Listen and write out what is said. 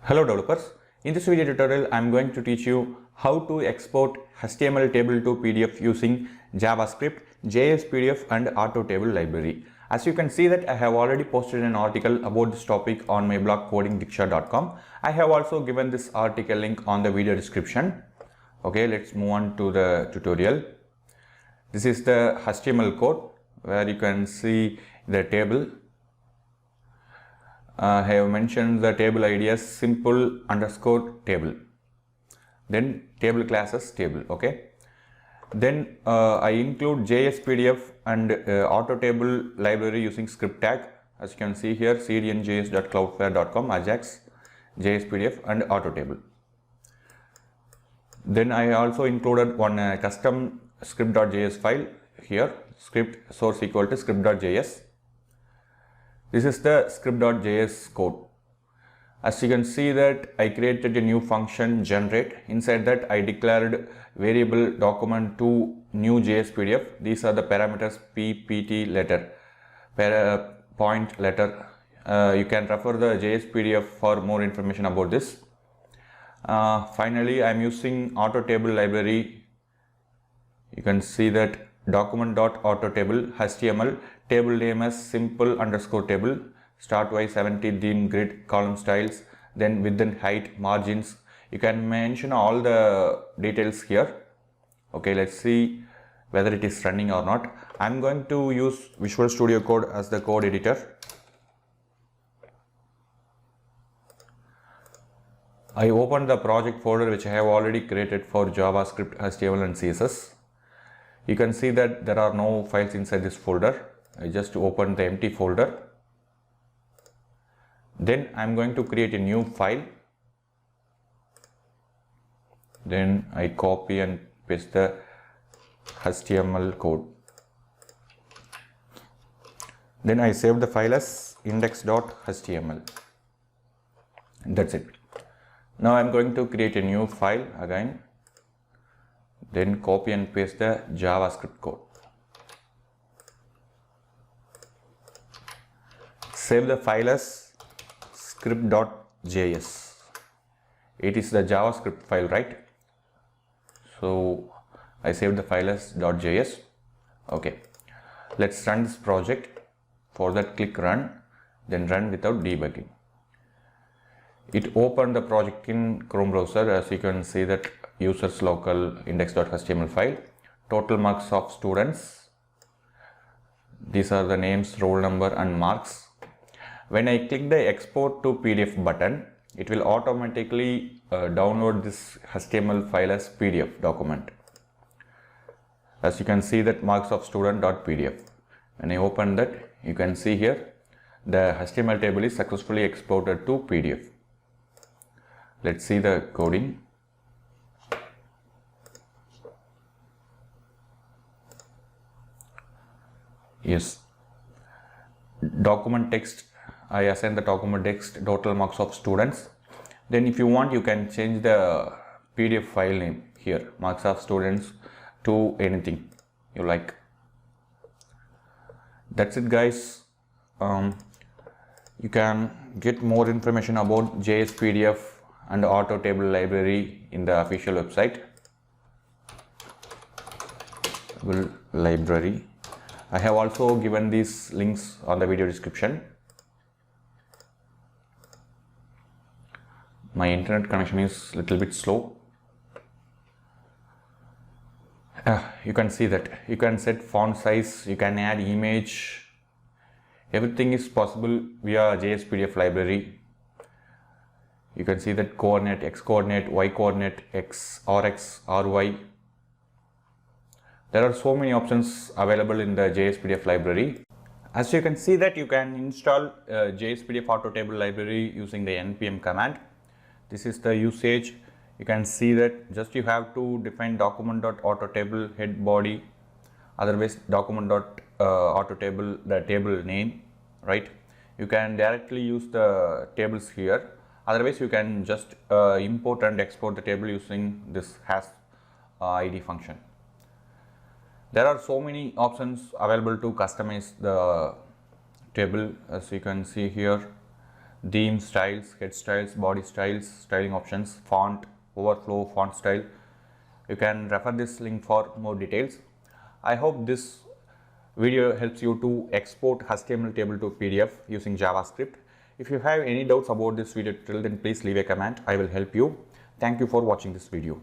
Hello developers, in this video tutorial I am going to teach you how to export HTML table to PDF using JavaScript, JS PDF and Auto Table library. As you can see that I have already posted an article about this topic on my blog codingdiksha.com. I have also given this article link on the video description. Okay, let's move on to the tutorial. This is the HTML code where you can see the table. I have mentioned the table ID as simple underscore table, then table classes table. Okay, then I include JS PDF and auto table library using script tag. As you can see here, cdnjs.cloudflare.com, Ajax, JS PDF and auto table. Then I also included one custom script.js file here, script source equal to script.js. This is the script.js code. As you can see that I created a new function generate. Inside that I declared variable document to new JS PDF. These are the parameters ppt letter, point letter. You can refer the JS PDF for more information about this. Finally, I am using auto table library. You can see that document.autotable HTML, table name as simple underscore table, start y 70 theme grid column styles, then width and height, margins. You can mention all the details here. Okay, let's see whether it is running or not. I'm going to use Visual Studio Code as the code editor. I opened the project folder which I have already created for JavaScript, HTML and CSS. You can see that there are no files inside this folder. I just opened the empty folder. Then I am going to create a new file. Then I copy and paste the HTML code. Then I save the file as index.html. That's it. Now I am going to create a new file again. Then copy and paste the JavaScript code. Save the file as script.js. It is the JavaScript file, right? So I saved the file as .js. Okay, let's run this project. For that, click run, then run without debugging. It opened the project in Chrome browser. As you can see that users local index.html file, total marks of students. These are the names, roll number and marks. When I click the export to PDF button, it will automatically download this HTML file as PDF document. As you can see that marks of student.pdf. When I open that, you can see here the HTML table is successfully exported to PDF. Let's see the coding. Yes, document text, I assign the document text total marks of students. Then if you want, you can change the PDF file name here, marks of students, to anything you like. That's it guys. You can get more information about JS PDF and auto table library in the official website. Library. I have also given these links on the video description. My internet connection is a little bit slow. You can see that you can set font size, you can add image. Everything is possible via JS PDF library. You can see that coordinate, x coordinate, y coordinate, x, rx, ry. There are so many options available in the JS PDF library. As you can see that you can install JS PDF auto table library using the npm command. This is the usage. You can see that just you have to define document.autotable head body, otherwise document.autotable the table name, right? You can directly use the tables here. Otherwise you can just import and export the table using this hash id function. There are so many options available to customize the table. As you can see here, theme styles, head styles, body styles, styling options, font, overflow, font style. You can refer this link for more details. I hope this video helps you to export HTML table to PDF using JavaScript. If you have any doubts about this video tutorial, then please leave a comment. I will help you. Thank you for watching this video.